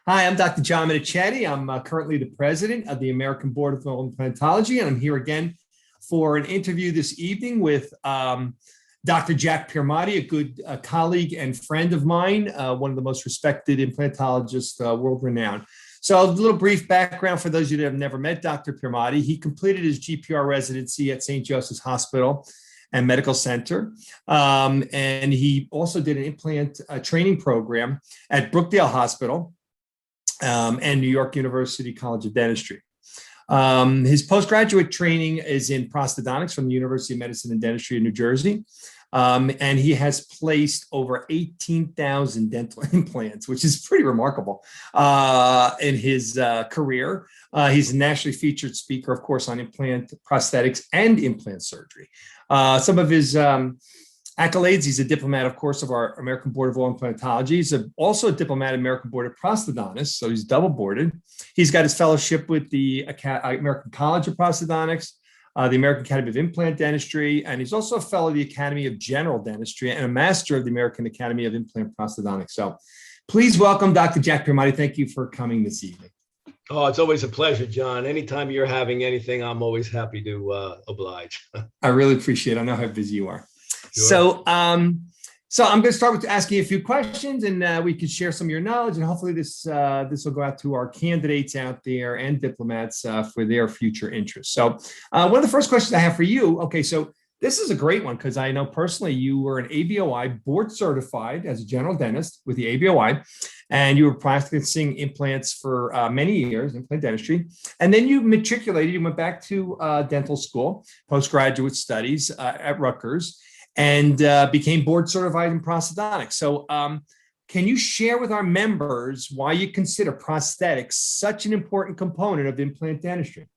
Hi, I'm Dr. John Minichetti. I'm currently the president of the American Board of Oral Implantology, and I'm here again for an interview this evening with Dr. Jack Piermatti, a good colleague and friend of mine, one of the most respected implantologists, world-renowned. So a little brief background for those of you that have never met Dr. Piermatti. He completed his GPR residency at St. Joseph's Hospital and Medical Center. And he also did an implant training program at Brookdale Hospital and New York University College of Dentistry. His postgraduate training is in prosthodontics from the University of Medicine and Dentistry in New Jersey. And he has placed over 18,000 dental implants, which is pretty remarkable in his career. He's a nationally featured speaker, of course, on implant prosthetics and implant surgery. Some of his accolades: he's a diplomat, of course, of our American Board of Oral Implantology. He's also a diplomat of American Board of Prosthodontists, so he's double boarded. He's got his fellowship with the American College of Prosthodontics, the American Academy of Implant Dentistry, and he's also a fellow of the Academy of General Dentistry and a master of the American Academy of Implant Prosthodontics. So please welcome Dr. Jack Piermatti. Thank you for coming this evening. Oh, it's always a pleasure, John. Anytime you're having anything, I'm always happy to oblige. I really appreciate it. I know how busy you are. Sure. So I'm going to start with asking you a few questions, and we can share some of your knowledge, and hopefully this will go out to our candidates out there and diplomats for their future interests. So one of the first questions I have for you, okay, so this is a great one because I know personally you were an ABOI board certified as a general dentist with the ABOI, and you were practicing implants for many years, implant dentistry. And then you matriculated, you went back to dental school, postgraduate studies at Rutgers, and became board certified in prosthodontics. So can you share with our members why you consider prosthetics such an important component of implant dentistry?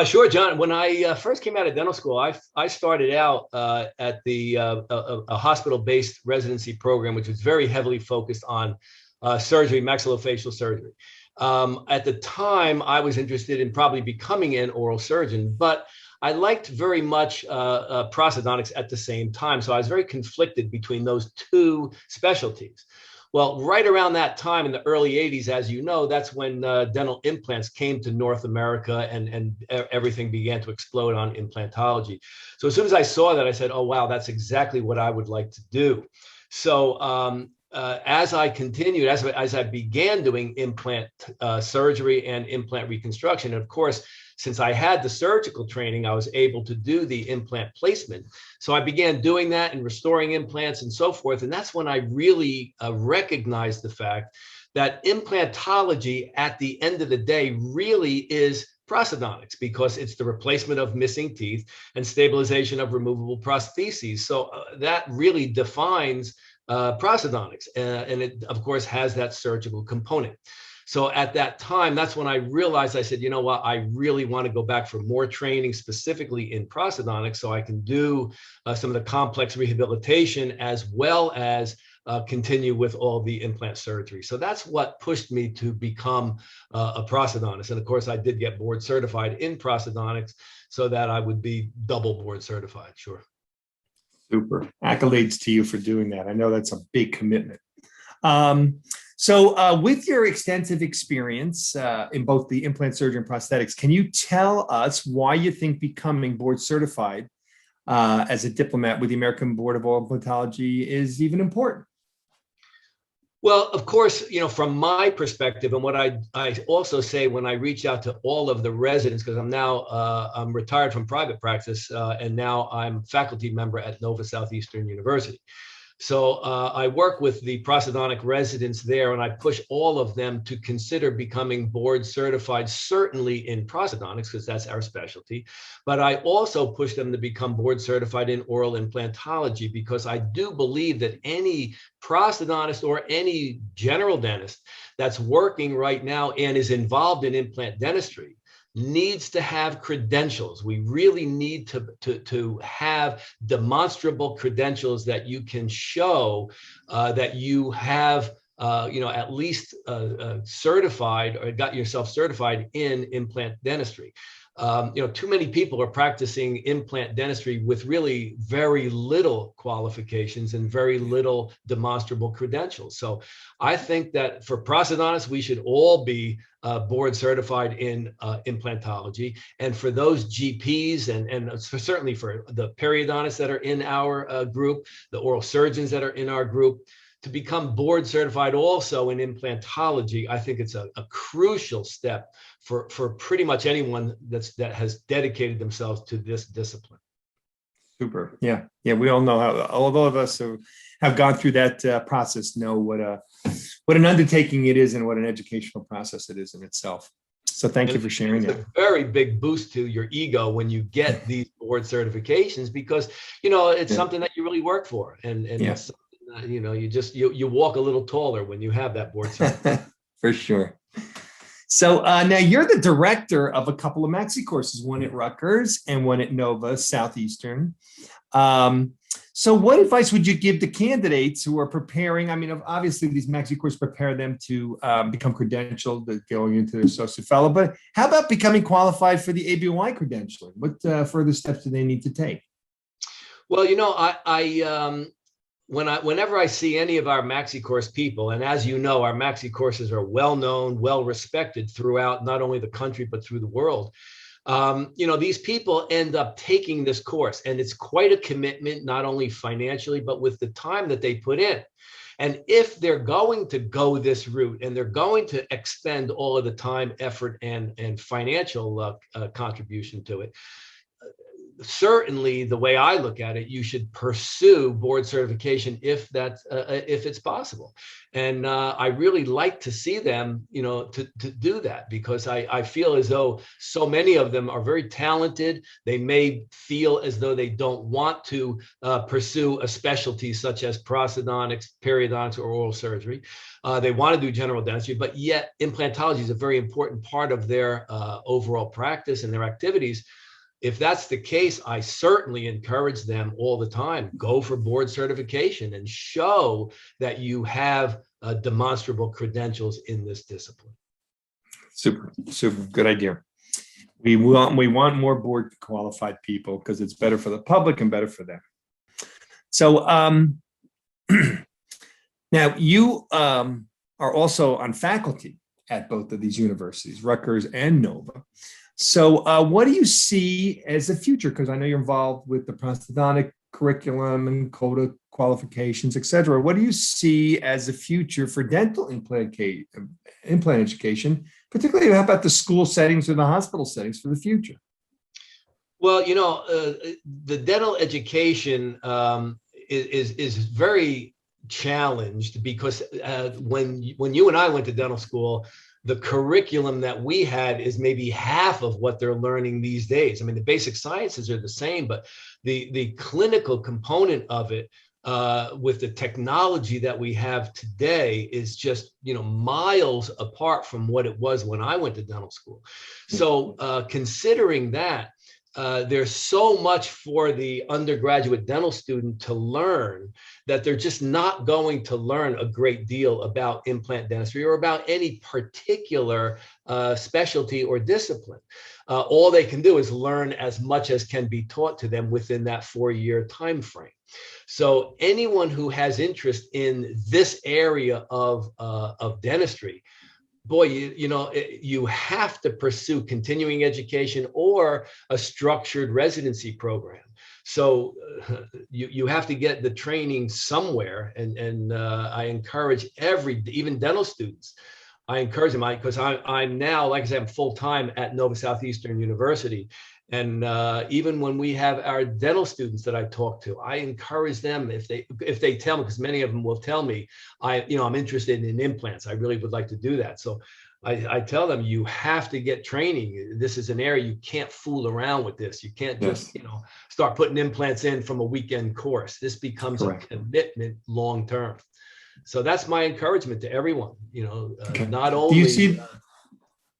Sure, John. When I first came out of dental school, I started out at a hospital-based residency program, which was very heavily focused on surgery, maxillofacial surgery. At the time, I was interested in probably becoming an oral surgeon, but I liked very much prosthodontics at the same time. So I was very conflicted between those two specialties. Well, right around that time in the early 80s, as you know, that's when dental implants came to North America and everything began to explode on implantology. So as soon as I saw that, I said, oh, wow, that's exactly what I would like to do. So as I continued, as I began doing implant surgery and implant reconstruction, and of course, since I had the surgical training, I was able to do the implant placement. So I began doing that and restoring implants and so forth. And that's when I really recognized the fact that implantology at the end of the day really is prosthodontics, because it's the replacement of missing teeth and stabilization of removable prostheses. So that really defines prosthodontics. And it, of course, has that surgical component. So at that time, that's when I realized, I said, you know what, I really want to go back for more training specifically in prosthodontics so I can do some of the complex rehabilitation as well as continue with all the implant surgery. So that's what pushed me to become a prosthodontist. And of course, I did get board certified in prosthodontics so that I would be double board certified. Sure. Super. Accolades to you for doing that. I know that's a big commitment. So with your extensive experience in both the implant surgery and prosthetics, can you tell us why you think becoming board certified as a diplomat with the American Board of Oral Implantology is even important? Well, of course, you know, from my perspective, and what I also say when I reach out to all of the residents, because I'm now I'm retired from private practice, and now I'm faculty member at Nova Southeastern University. So I work with the prosthodontic residents there, and I push all of them to consider becoming board certified, certainly in prosthodontics, because that's our specialty. But I also push them to become board certified in oral implantology, because I do believe that any prosthodontist or any general dentist that's working right now and is involved in implant dentistry needs to have credentials. We really need to have demonstrable credentials that you can show that you have, you know, at least certified or got yourself certified in implant dentistry. too many people are practicing implant dentistry with really very little qualifications and very little demonstrable credentials. So I think that for prosthodontists, we should all be board certified in implantology. And for those GPs and certainly for the periodontists that are in our group, the oral surgeons that are in our group, to become board certified also in implantology, I think it's a crucial step for pretty much anyone that has dedicated themselves to this discipline. Super. Yeah. Yeah. We all know how, all of us who have gone through that process know what an undertaking it is and what an educational process it is in itself. So thank you for sharing it. It's a very big boost to your ego when you get these board certifications, because, it's something that you really work for. And yes. You walk a little taller when you have that board certification. For sure. So now you're the director of a couple of maxi courses, one at Rutgers and one at Nova Southeastern. So what advice would you give to candidates who are preparing? I mean, obviously these maxi courses prepare them to become credentialed, going into their associate fellow, but how about becoming qualified for the ABY credentialing? What further steps do they need to take? Well, whenever I see any of our maxi course people, and as you know, our maxi courses are well known, well respected throughout not only the country, but through the world. These people end up taking this course, and it's quite a commitment, not only financially, but with the time that they put in. And if they're going to go this route and they're going to expend all of the time, effort, and financial contribution to it, certainly the way I look at it, you should pursue board certification if it's possible. And I really like to see them, to do that, because I feel as though so many of them are very talented. They may feel as though they don't want to pursue a specialty such as prosthodontics, periodontics, or oral surgery. They want to do general dentistry, but yet implantology is a very important part of their overall practice and their activities. If that's the case, I certainly encourage them all the time, go for board certification and show that you have demonstrable credentials in this discipline. Super, super good idea. We want more board qualified people because it's better for the public and better for them. So now you are also on faculty at both of these universities, Rutgers and Nova. So what do you see as the future? Because I know you're involved with the prosthodontic curriculum and CODA qualifications, et cetera. What do you see as the future for dental implant education, particularly about the school settings or the hospital settings for the future? Well, the dental education is very challenged because when you and I went to dental school, the curriculum that we had is maybe half of what they're learning these days. I mean, the basic sciences are the same, but the clinical component of it with the technology that we have today is just, miles apart from what it was when I went to dental school. So considering that, there's so much for the undergraduate dental student to learn that they're just not going to learn a great deal about implant dentistry or about any particular specialty or discipline. All they can do is learn as much as can be taught to them within that 4-year time frame. So anyone who has interest in this area of dentistry, boy, you have to pursue continuing education or a structured residency program. So you have to get the training somewhere. And I encourage even dental students, I encourage them, because I'm now, like I said, I'm full-time at Nova Southeastern University. And even when we have our dental students that I talk to, I encourage them, if they tell me, because many of them will tell me, I'm interested in implants. I really would like to do that. So I tell them, you have to get training. This is an area you can't fool around with this. You can't just, start putting implants in from a weekend course. This becomes a commitment long-term. So that's my encouragement to everyone, not only.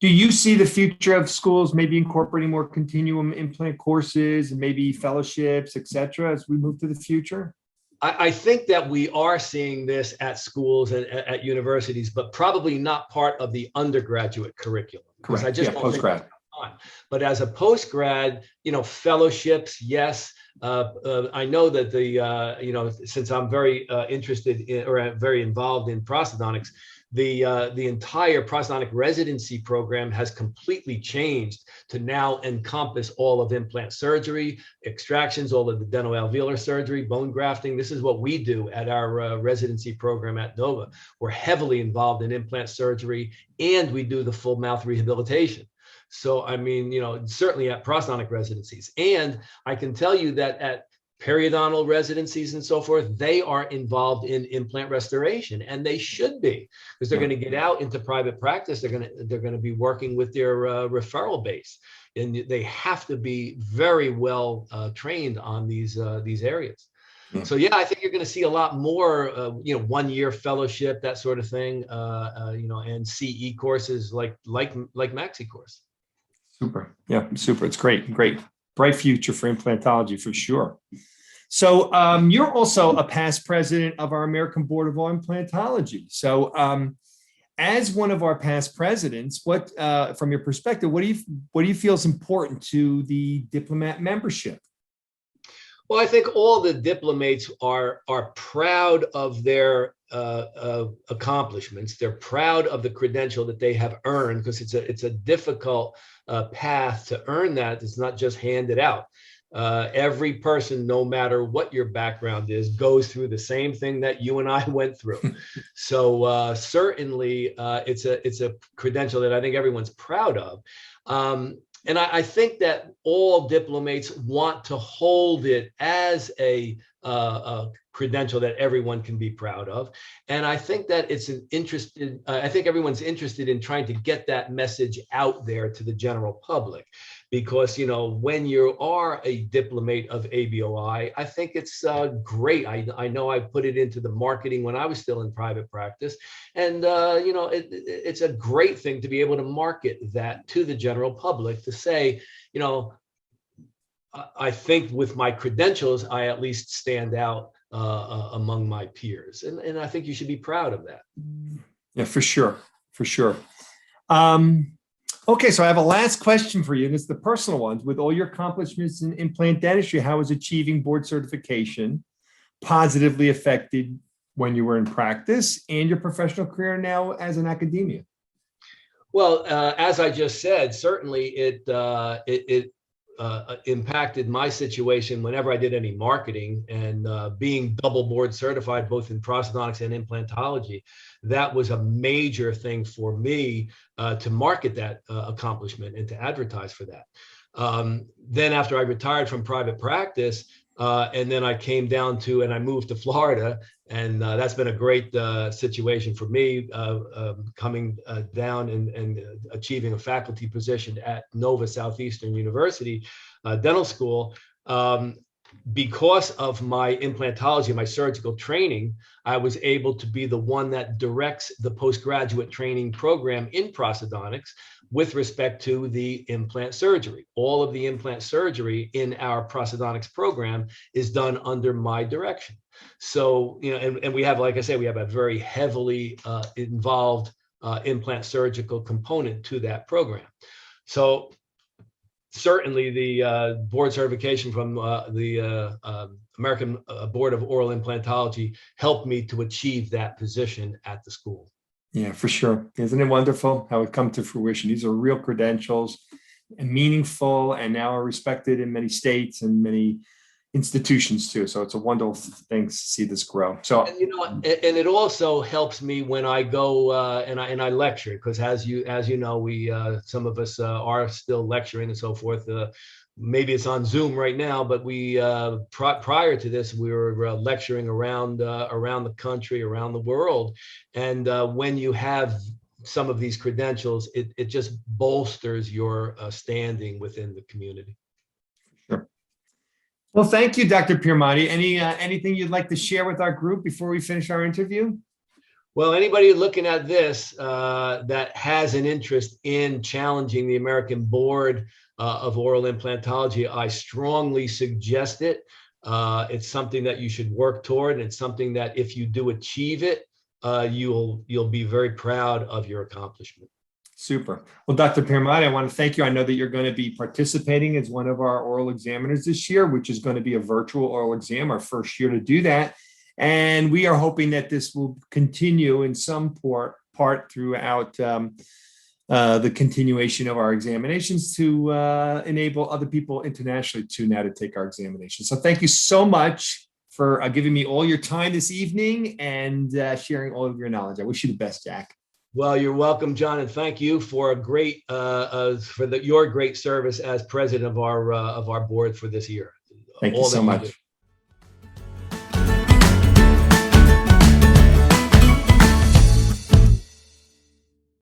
Do you see the future of schools maybe incorporating more continuum implant courses and maybe fellowships, et cetera, as we move to the future? I think that we are seeing this at schools and at universities, but probably not part of the undergraduate curriculum. Correct. I just don't think time. But as a post-grad, fellowships, yes. I know that since I'm very interested in, or very involved in prosthodontics, the entire prosthodontic residency program has completely changed to now encompass all of implant surgery, extractions, all of the dental alveolar surgery, bone grafting. This is what we do at our residency program at Nova. We're heavily involved in implant surgery, and we do the full mouth rehabilitation. So, I mean, certainly at prosthodontic residencies. And I can tell you that at periodontal residencies and so forth, they are involved in implant restoration, and they should be, because they're going to get out into private practice. They're going to be working with their referral base, and they have to be very well trained on these areas. Yeah. So yeah, I think you're going to see a lot more, 1-year fellowship, that sort of thing, and CE courses like Maxi course. Super. Yeah, super. It's great. Bright future for implantology for sure. So you're also a past president of our American Board of Oral Implantology. So as one of our past presidents, what, from your perspective, what do you feel is important to the diplomat membership? Well, I think all the diplomates are proud of their accomplishments. They're proud of the credential that they have earned, because it's a difficult path to earn that. It's not just handed out. Every person, no matter what your background is, goes through the same thing that you and I went through. So certainly, it's a credential that I think everyone's proud of. And I think that all diplomates want to hold it as a credential that everyone can be proud of. And I think that I think everyone's interested in trying to get that message out there to the general public. Because, when you are a diplomate of ABOI, I think it's great. I know I put it into the marketing when I was still in private practice. And, it's a great thing to be able to market that to the general public, to say, I think with my credentials, I at least stand out among my peers. And I think you should be proud of that. Yeah, for sure. For sure. Okay, so I have a last question for you, and it's the personal ones. With all your accomplishments in implant dentistry, how has achieving board certification positively affected when you were in practice and your professional career now as an academia? Well, as I just said, certainly it impacted my situation whenever I did any marketing, and being double board certified both in prosthodontics and implantology. That was a major thing for me to market that accomplishment and to advertise for that. Then after I retired from private practice, and then I came down to, and I moved to Florida, and that's been a great situation for me, coming down and achieving a faculty position at Nova Southeastern University Dental School. Because of my implantology, my surgical training, I was able to be the one that directs the postgraduate training program in prosthodontics with respect to the implant surgery. All of the implant surgery in our prosthodontics program is done under my direction. So, and we have, like I said, we have a very heavily involved implant surgical component to that program. So certainly the board certification from the American Board of Oral Implantology helped me to achieve that position at the school. Yeah, for sure. Isn't it wonderful how it come to fruition? These are real credentials and meaningful, and now are respected in many states and many institutions too. So it's a wonderful thing to see this grow. So, and it also helps me when I go and I lecture, because as you know, we some of us are still lecturing and so forth. Maybe it's on Zoom right now, but we prior to this, we were lecturing around the country, around the world. And when you have some of these credentials, it just bolsters your standing within the community. sure. Well, thank you, Dr. Piermatti. Anything you'd like to share with our group before we finish our interview? Well, anybody looking at this that has an interest in challenging the American Board of Oral Implantology, I strongly suggest it. It's something that you should work toward, and it's something that if you do achieve it, you'll be very proud of your accomplishment. Super. Well, Dr. Piermatti, I want to thank you. I know that you're going to be participating as one of our oral examiners this year, which is going to be a virtual oral exam, our first year to do that. And we are hoping that this will continue in some part throughout the continuation of our examinations to enable other people internationally too now to take our examination. So thank you so much for giving me all your time this evening and sharing all of your knowledge. I wish you the best, Jack. Well, you're welcome, John, and thank you for a great your great service as president of our board for this year. Thank you so much.